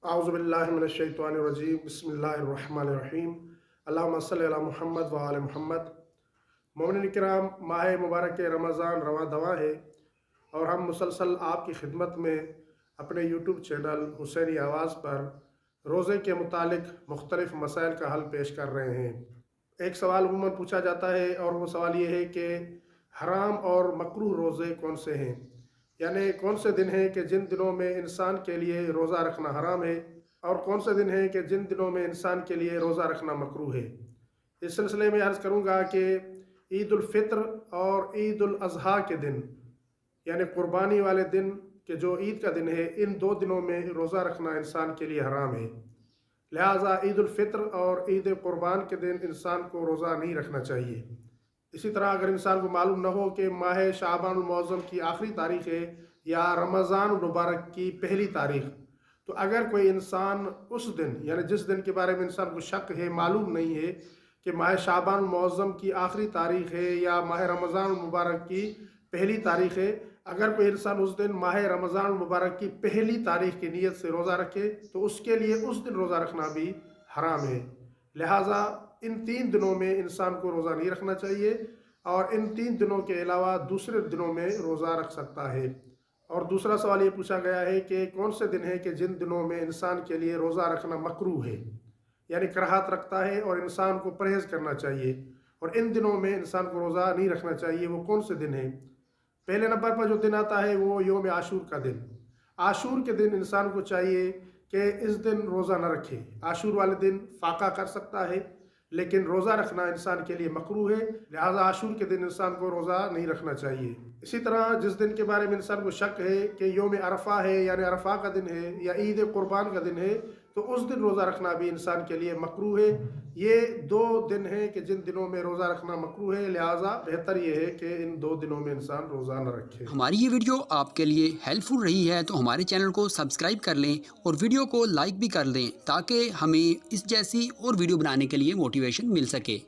आऊज़ुबिल्लाहिमिनश्शैतानिर्रजीम बिस्मिल्लाहिर्रहमानिर्रहीम अल्लाहुम्मा सल्लि अला मुहम्मद व आले मुहम्मद। मोमिनीन किराम, माह मुबारक रमज़ान रवा दवा है और हम मुसलसल आपकी खिदमत में अपने यूट्यूब चैनल हुसैनी आवाज़ पर रोज़े के मुतालिक मुख्तलिफ़ मसाइल का हल पेश कर रहे हैं। एक सवाल अमूमन पूछा जाता है और वो सवाल ये है कि हराम और मकरूह रोज़े कौन से हैं, यानी कौन से दिन हैं कि जिन दिनों में इंसान के लिए रोज़ा रखना हराम है और कौन से दिन हैं कि जिन दिनों में इंसान के लिए रोज़ा रखना मकरूह है। इस सिलसिले में अर्ज़ करूँगा कि ईद उल फित्र और ईद उल अज़हा के दिन, यानी कुर्बानी वाले दिन के जो ईद का दिन है, इन दो दिनों में रोज़ा रखना इंसान के लिए हराम है। लिहाजा ईद उल फित्र और ईद कुर्बान के दिन इंसान को रोज़ा नहीं रखना चाहिए। इसी तरह अगर इंसान को मालूम न हो कि माह शाबानुल मुअज़्ज़म की आखिरी तारीख़ है या रमज़ान मुबारक की पहली तारीख़, तो अगर कोई इंसान उस दिन, यानी जिस दिन के बारे में इंसान को शक है, मालूम नहीं है कि माह शाबानुल मुअज़्ज़म की आखिरी तारीख़ है या माह रमज़ान मुबारक की पहली तारीख़ है, अगर कोई इंसान उस दिन माह रमज़ान मुबारक की पहली तारीख़ की नीयत से रोज़ा रखे तो उसके लिए उस दिन रोज़ा रखना भी हराम है। लिहाजा इन 3 दिनों में इंसान को रोज़ा नहीं रखना चाहिए और इन 3 दिनों के अलावा दूसरे दिनों में रोज़ा रख सकता है। और दूसरा सवाल ये पूछा गया है कि कौन से दिन है कि जिन दिनों में इंसान के लिए रोज़ा रखना मकरूह है, यानी कराहत रखता है और इंसान को परहेज़ करना चाहिए, और इन दिनों में इंसान को रोज़ा नहीं रखना चाहिए। वो कौन से दिन हैं? पहले नंबर पर जो दिन आता है वो यौम आशूर का दिन। आशूर के दिन इंसान को चाहिए कि इस दिन रोज़ा न रखे। आशूर वाले दिन फाका कर सकता है, लेकिन रोज़ा रखना इंसान के लिए मकरूह है। लिहाजा आशूर के दिन इंसान को रोज़ा नहीं रखना चाहिए। इसी तरह जिस दिन के बारे में इंसान को शक है कि यौम अरफा है, यानी अरफा का दिन है, या ईद कुर्बान का दिन है, तो उस दिन रोज़ा रखना भी इंसान के लिए मकरूह है। ये 2 दिन हैं कि जिन दिनों में रोज़ा रखना मकरूह है। लिहाजा बेहतर ये है कि इन 2 दिनों में इंसान रोज़ा न रखे। हमारी ये वीडियो आपके लिए हेल्पफुल रही है तो हमारे चैनल को सब्सक्राइब कर लें और वीडियो को लाइक भी कर दें ताकि हमें इस जैसी और वीडियो बनाने के लिए मोटिवेशन मिल सके।